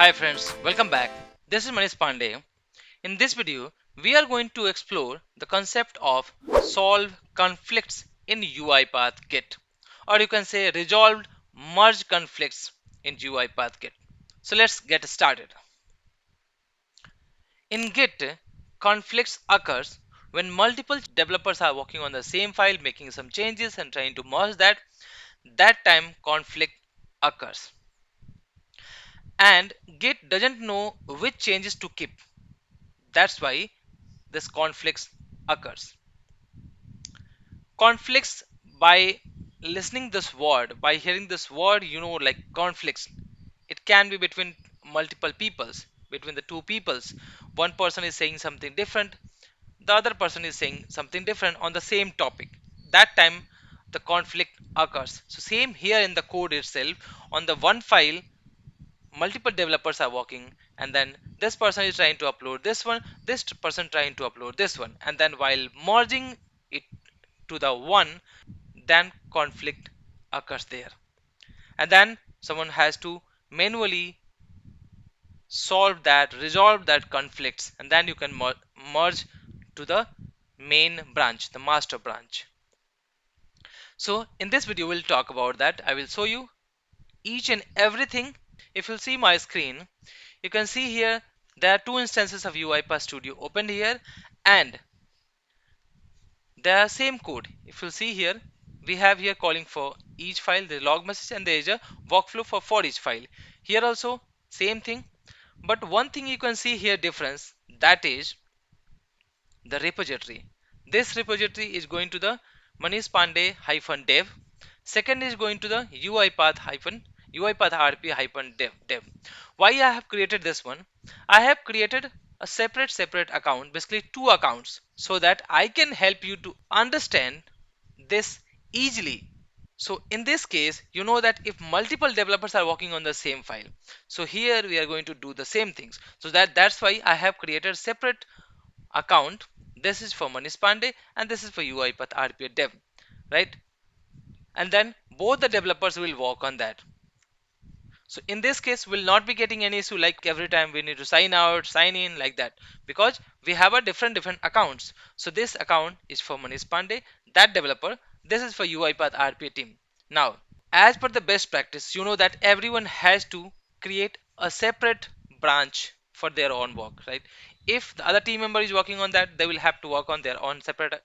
Hi friends, welcome back. This is Manish Pandey. In this video, we are going to explore the concept of solve conflicts in UiPath GIT, or you can say resolved merge conflicts in UiPath GIT. So let's get started. In Git, conflicts occurs when multiple developers are working on the same file, making some changes and trying to merge that. That time conflict occurs. And Git doesn't know which changes to keep. That's why this conflicts occurs. Conflicts, by listening this word, by hearing this word, like conflicts, it can be between multiple peoples, between the two peoples. One person is saying something different, the other person is saying something different on the same topic. That time the conflict occurs. So same here in the code itself, on the one file multiple developers are working, and then this person is trying to upload this one, this person trying to upload this one, and then while merging it to the one, then conflict occurs there, and then someone has to manually solve that, resolve that conflicts, and then you can merge to the main branch, the master branch. So in this video we'll talk about that. I will show you each and everything. If you see my screen, you can see here there are two instances of UiPath Studio opened here, and they are same code. If you see here, we have here calling for each file the log message, and there is a workflow for each file. Here also same thing, but one thing you can see here difference, that is the repository. This repository is going to the Manish Pandey -dev. Second is going to the uipathrpa-dev. Why I have created this one? I have created a separate account, basically two accounts, so that I can help you to understand this easily. So in this case, you know that if multiple developers are working on the same file, so here we are going to do the same things. So that's why I have created separate account. This is for Manish Pandey and this is for UiPath RPA dev, right? And then both the developers will work on that. So in this case, we'll not be getting any issue like every time we need to sign out, sign in, like that, because we have a different accounts. So this account is for Manish Pandey, that developer. This is for UiPath RPA team. Now, as per the best practice, you know that everyone has to create a separate branch for their own work, right? If the other team member is working on that, they will have to work on their own separate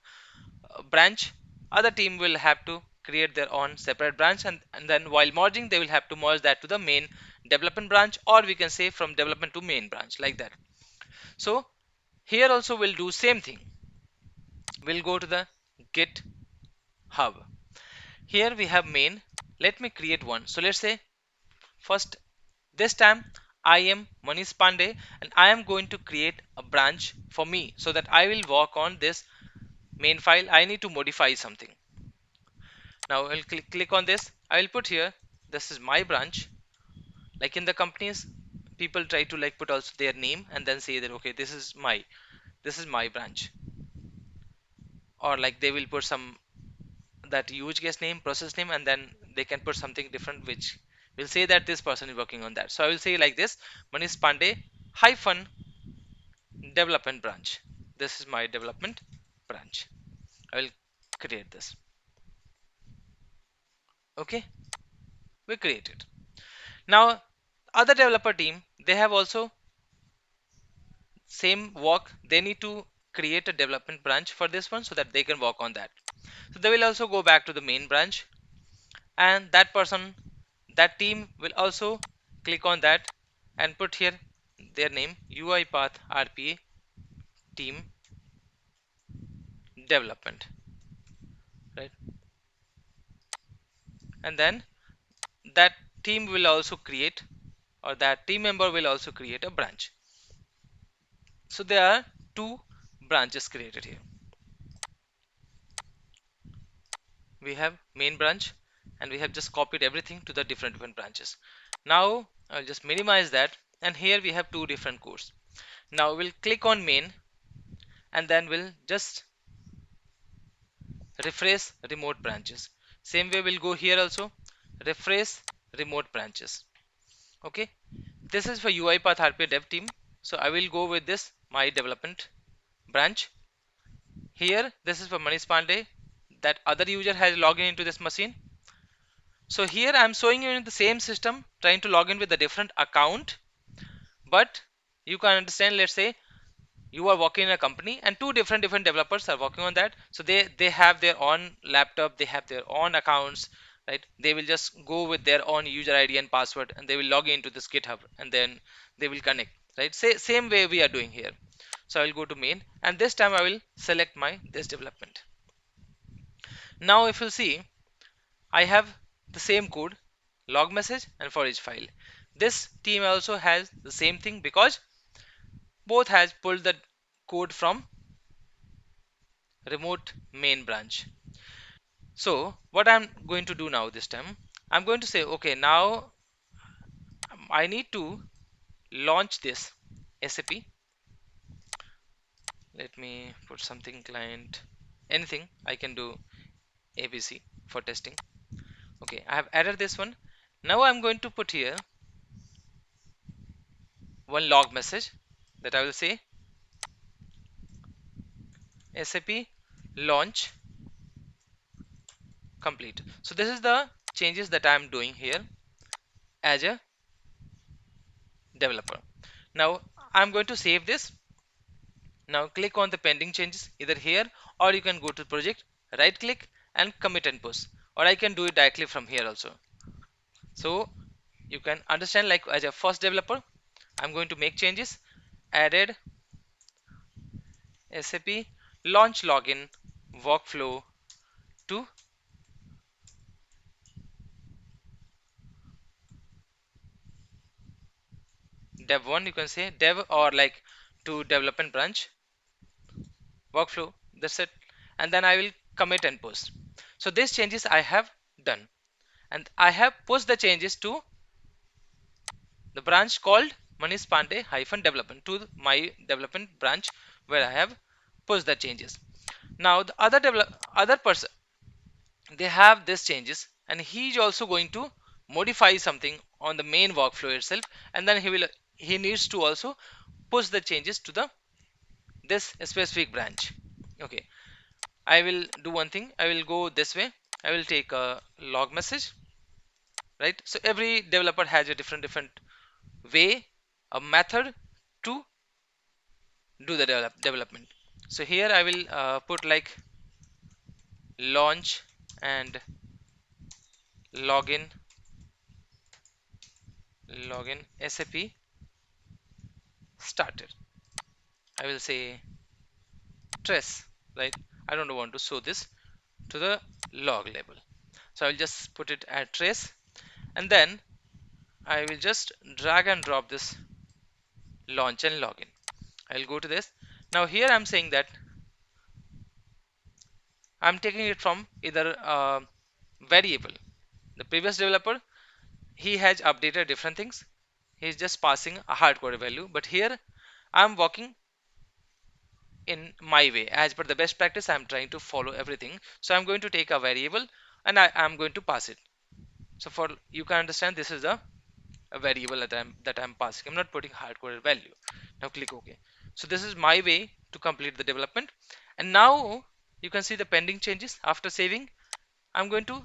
branch. Other team will have to create their own separate branch, and then while merging they will have to merge that to the main development branch, or we can say from development to main branch, like that. So here also we'll do same thing. We'll go to the Git hub. Here we have main. Let me create one. So let's say first, this time I am Manish Pandey and I am going to create a branch for me, so that I will work on this main file. I need to modify something. Now I'll click on this. I will put here, this is my branch. Like in the companies, people try to like put also their name and then say that okay, this is my branch, or like they will put some that use case name, process name, and then they can put something different which will say that this person is working on that. So I will say like this, Manish Pandey hyphen development branch. This is my development branch. I will create this. Okay, we create it. Now other developer team, they have also same work. They need to create a development branch for this one, so that they can work on that. So they will also go back to the main branch, and that person, that team will also click on that and put here their name, UiPath RPA team development, right? And then that team will also create, or that team member will also create a branch. So there are two branches created here. We have main branch, and we have just copied everything to the different branches. Now I'll just minimize that, and here we have two different codes. Now we'll click on main, and then we'll just refresh remote branches. Same way we'll go here also, refresh remote branches. Okay, this is for UiPath RPA dev team. So I will go with this my development branch. Here this is for Manish Pandey, that other user has logged into this machine. So here I'm showing you in the same system trying to log in with a different account, but you can understand, let's say you are working in a company and two different developers are working on that, so they have their own laptop, they have their own accounts, right? They will just go with their own user ID and password and they will log into this GitHub and then they will connect, right? Same way we are doing here. So I will go to main and this time I will select my this development. Now if you see, I have the same code, log message and for each file. This team also has the same thing because both has pulled the code from remote main branch. So what I'm going to do now this time, I'm going to say, okay, now I need to launch this SAP. Let me put something client, anything I can do ABC for testing. Okay, I have added this one. Now I'm going to put here one log message that I will say SAP launch complete. So this is the changes that I'm doing here as a developer. Now I'm going to save this. Now click on the pending changes either here, or you can go to project, right click and commit and push, or I can do it directly from here also. So you can understand, like as a first developer I'm going to make changes, added SAP launch login workflow to dev1, you can say dev, or like to development branch workflow, that's it. And then I will commit and push. So these changes I have done, and I have pushed the changes to the branch called Manish Pandey hyphen development, to my development branch where I have pushed the changes. Now the other person, they have these changes and he's also going to modify something on the main workflow itself, and then he needs to also push the changes to the this specific branch. Okay, I will do one thing, I will go this way, I will take a log message, right? So every developer has a different way, a method to do the development. So here I will put like launch and login SAP started. I will say trace, right? I don't want to show this to the log label, so I will just put it at trace, and then I will just drag and drop this launch and login. I will go to this. Now here I'm saying that I'm taking it from either variable. The previous developer, he has updated different things, he's just passing a hardcoded value, but here I'm working in my way as per the best practice. I'm trying to follow everything, so I'm going to take a variable and I am going to pass it. So for you can understand, this is a variable that I'm passing. I'm not putting hardcoded value. Now click OK. So this is my way to complete the development, and now you can see the pending changes. After saving, I'm going to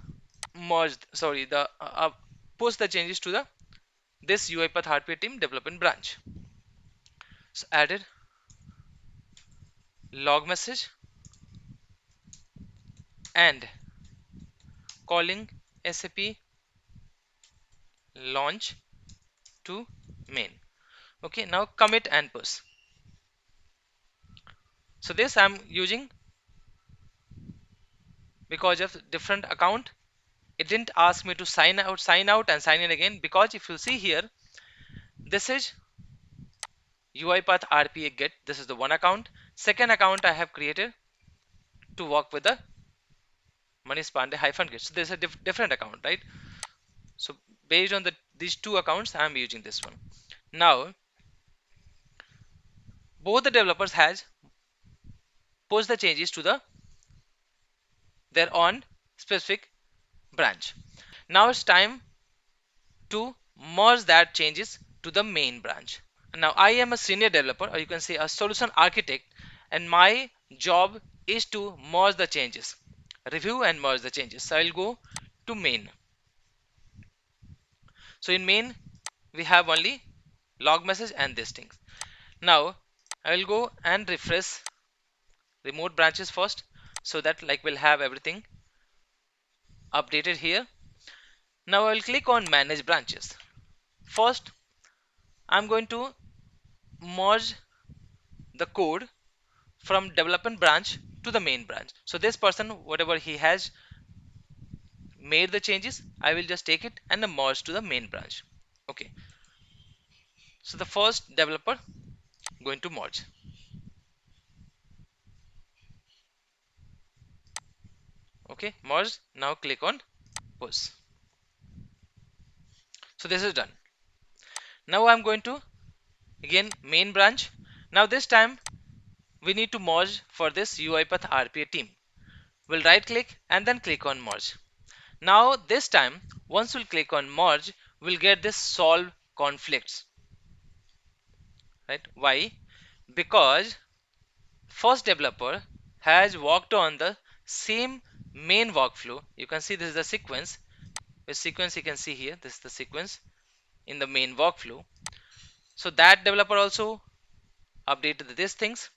merge, sorry, the post the changes to the this UiPath RPA team development branch. So added log message and calling SAP launch to main. Okay, now commit and push. So this I'm using because of different account. It didn't ask me to sign out and sign in again, because if you see here, this is UiPath RPA GIT. This is the one account. Second account I have created to work with the Manish Pandey hyphen GIT. So there's a different account, right? So based on these two accounts, I'm using this one. Now both the developers has pushed the changes to their own specific branch. Now it's time to merge that changes to the main branch. Now I am a senior developer, or you can say a solution architect, and my job is to merge the changes, review and merge the changes. So I'll go to main. So in main we have only log message and these things. Now I will go and refresh remote branches first, so that like we'll have everything updated here. Now I will click on manage branches. First I'm going to merge the code from development branch to the main branch. So this person, whatever he has made the changes, I will just take it and merge to the main branch. Okay, so the first developer going to merge. Okay, merge. Now click on push. So this is done. Now I'm going to again main branch. Now this time we need to merge for this UiPath RPA team. We'll right click and then click on merge. Now this time once we'll click on merge, we'll get this solve conflicts, right? Why? Because first developer has worked on the same main workflow. You can see this is the sequence. The sequence you can see here, this is the sequence in the main workflow. So that developer also updated these things,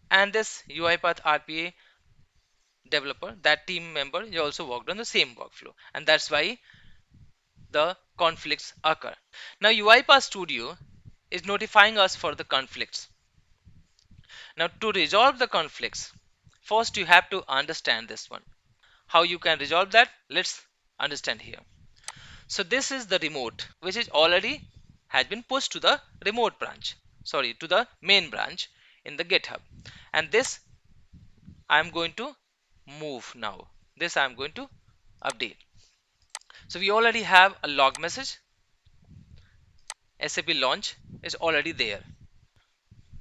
and this UiPath RPA developer, that team member, he also worked on the same workflow, and that's why the conflicts occur. Now UiPath Studio is notifying us for the conflicts. Now to resolve the conflicts, first you have to understand this one. How you can resolve that? Let's understand here. So this is the remote which is already has been pushed to the remote branch, sorry, to the main branch in the GitHub, and this I am going to move now. This I am going to update. So we already have a log message. SAP launch is already there,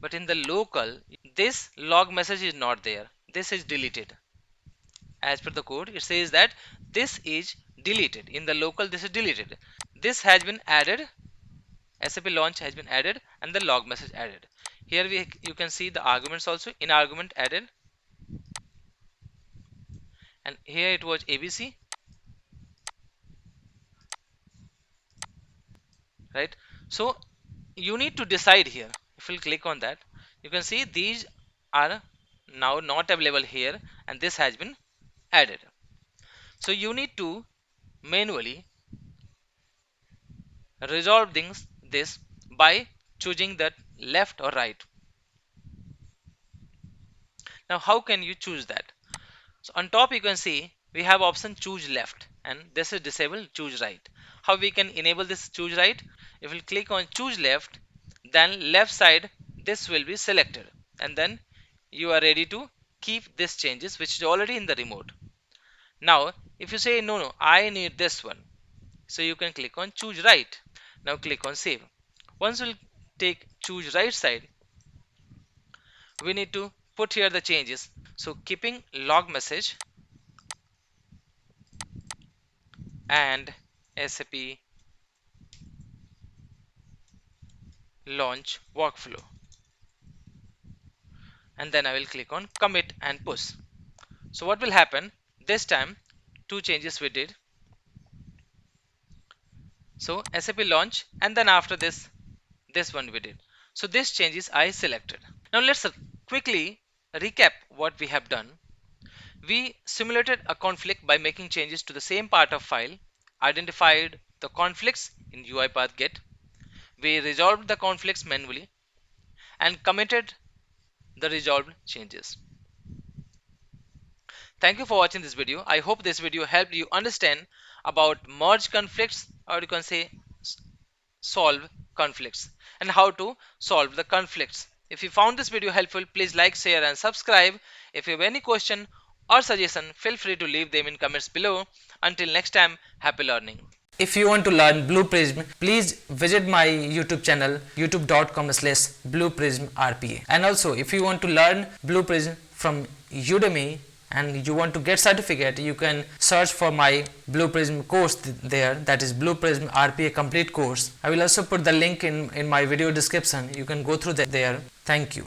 but in the local this log message is not there. This is deleted. As per the code it says that this is deleted. In the local this is deleted. This has been added. SAP launch has been added and the log message added. Here you can see the arguments also, in argument added, and here it was ABC, right? So you need to decide here. If you click on that, you can see these are now not available here and this has been added. So you need to manually resolve this by choosing that left or right. Now how can you choose that? So on top you can see we have option choose left, and this is disabled choose right. How we can enable this choose right? If we click on choose left, then left side this will be selected, and then you are ready to keep this changes which is already in the remote. Now if you say no, I need this one, so you can click on choose right. Now click on save. Once we'll take choose right side, we need to put here the changes. So keeping log message and SAP launch workflow, and then I will click on commit and push. So what will happen this time? Two changes we did. So SAP launch, and then after this one we did. So this changes I selected. Now let's quickly recap what we have done. We simulated a conflict by making changes to the same part of file, identified the conflicts in UiPath GIT. We resolved the conflicts manually and committed the resolved changes. Thank you for watching this video. I hope this video helped you understand about merge conflicts, or you can say solve conflicts, and how to solve the conflicts. If you found this video helpful, please like, share and subscribe. If you have any question or suggestion, feel free to leave them in comments below. Until next time, happy learning. If you want to learn Blue Prism, please visit my YouTube channel youtube.com/blueprismrpa. And also if you want to learn Blue Prism from Udemy, and you want to get certificate, you can search for my Blue Prism course there, that is Blue Prism RPA complete course. I will also put the link in my video description. You can go through there. Thank you.